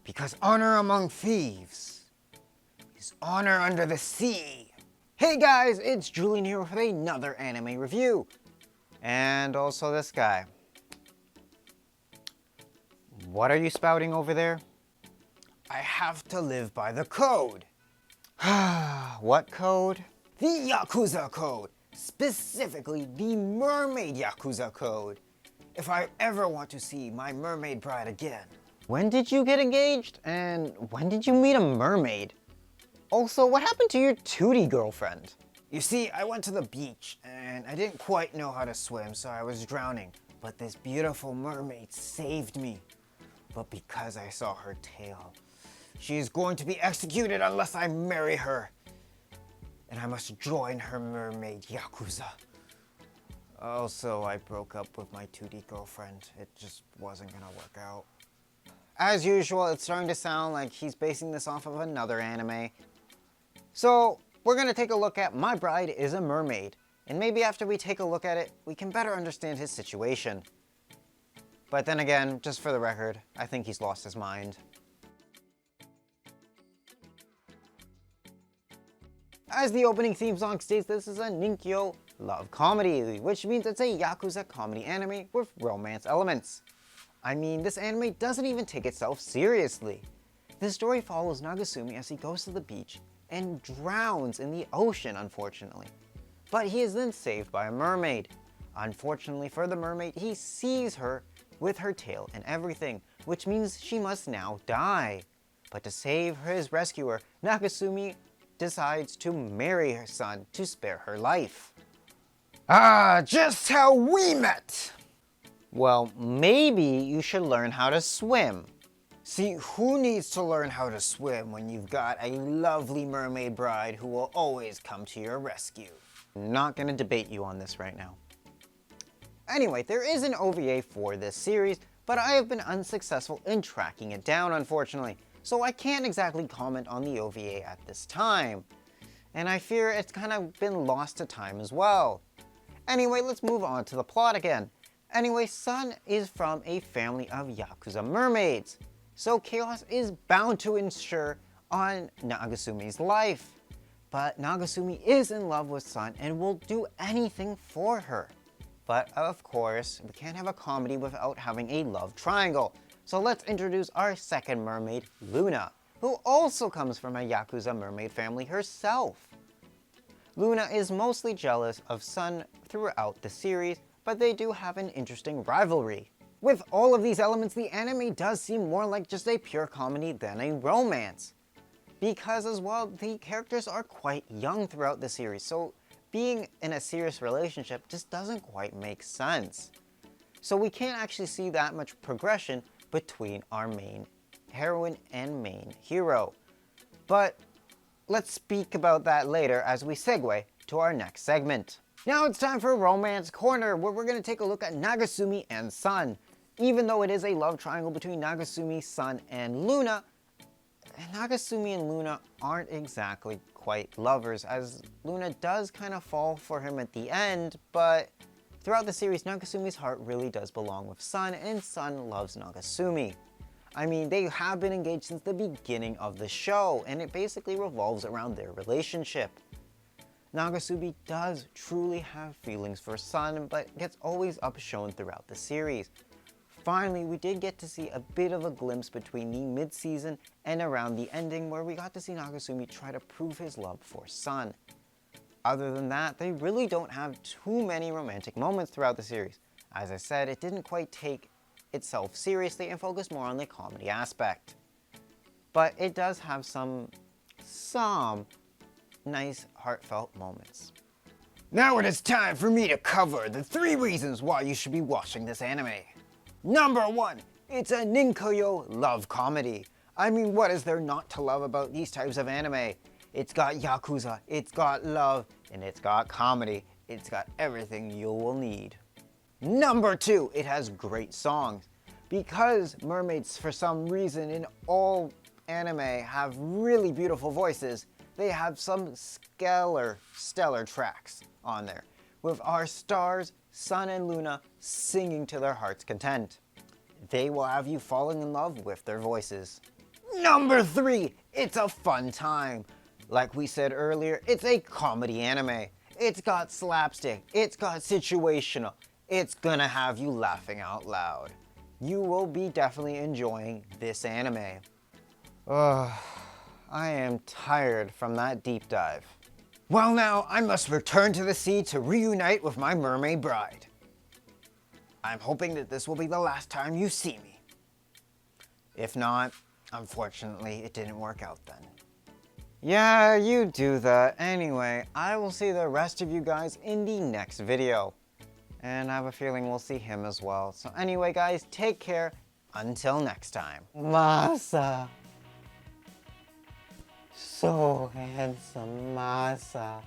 Because honor among thieves is honor under the sea. Hey guys, it's Julian here with another anime review. And also this guy. What are you spouting over there? I have to live by the code. What code? The Yakuza Code. Specifically, the Mermaid Yakuza Code. If I ever want to see my mermaid bride again. When did you get engaged? And when did you meet a mermaid? Also, what happened to your Tootie girlfriend? You see, I went to the beach and I didn't quite know how to swim, so I was drowning. But this beautiful mermaid saved me. But because I saw her tail, she is going to be executed unless I marry her. And I must join her mermaid Yakuza. Also, I broke up with my Tootie girlfriend. It just wasn't gonna work out. As usual, it's starting to sound like he's basing this off of another anime. So, we're going to take a look at My Bride is a Mermaid. And maybe after we take a look at it, we can better understand his situation. But then again, just for the record, I think he's lost his mind. As the opening theme song states, this is a Ninkyo love comedy, which means it's a Yakuza comedy anime with romance elements. I mean, this anime doesn't even take itself seriously. The story follows Nagasumi as he goes to the beach and drowns in the ocean, unfortunately. But he is then saved by a mermaid. Unfortunately for the mermaid, he sees her with her tail and everything, which means she must now die. But to save his rescuer, Nagasumi decides to marry her son to spare her life. Ah, just how we met! Well, maybe you should learn how to swim. See, who needs to learn how to swim when you've got a lovely mermaid bride who will always come to your rescue? I'm not gonna debate you on this right now. Anyway, there is an OVA for this series, but I have been unsuccessful in tracking it down, unfortunately, so I can't exactly comment on the OVA at this time. And I fear it's kind of been lost to time as well. Anyway, let's move on to the plot again. Anyway, Sun is from a family of Yakuza mermaids, so chaos is bound to ensue on Nagasumi's life. But Nagasumi is in love with Sun and will do anything for her. But of course, we can't have a comedy without having a love triangle, so let's introduce our second mermaid, Luna, who also comes from a Yakuza mermaid family herself. Luna is mostly jealous of Sun throughout the series, but they do have an interesting rivalry. With all of these elements, the anime does seem more like just a pure comedy than a romance. Because as well, the characters are quite young throughout the series, so being in a serious relationship just doesn't quite make sense. So we can't actually see that much progression between our main heroine and main hero. But let's speak about that later as we segue to our next segment. Now it's time for Romance Corner, where we're going to take a look at Nagasumi and Sun. Even though it is a love triangle between Nagasumi, Sun, and Luna, Nagasumi and Luna aren't exactly quite lovers, as Luna does kind of fall for him at the end, but throughout the series, Nagasumi's heart really does belong with Sun, and Sun loves Nagasumi. I mean, they have been engaged since the beginning of the show, and it basically revolves around their relationship. Nagasumi does truly have feelings for Sun, but gets always upshown throughout the series. Finally, we did get to see a bit of a glimpse between the mid-season and around the ending, where we got to see Nagasumi try to prove his love for Sun. Other than that, they really don't have too many romantic moments throughout the series. As I said, it didn't quite take itself seriously and focus more on the comedy aspect. But it does have some nice, heartfelt moments. Now it is time for me to cover the 3 reasons why you should be watching this anime. Number 1, it's a Ninkyo love comedy. I mean, what is there not to love about these types of anime? It's got Yakuza, it's got love, and it's got comedy. It's got everything you will need. Number 2, it has great songs. Because mermaids, for some reason, in all anime have really beautiful voices, they have some stellar tracks on there, with our stars, Sun and Luna, singing to their heart's content. They will have you falling in love with their voices. Number 3, it's a fun time. Like we said earlier, it's a comedy anime. It's got slapstick, it's got situational, it's gonna have you laughing out loud. You will be definitely enjoying this anime. Ugh, I am tired from that deep dive. Well now, I must return to the sea to reunite with my mermaid bride. I'm hoping that this will be the last time you see me. If not, unfortunately, it didn't work out then. Yeah, you do that. Anyway, I will see the rest of you guys in the next video. And I have a feeling we'll see him as well. So anyway, guys, take care. Until next time. Masa. So handsome, Masa.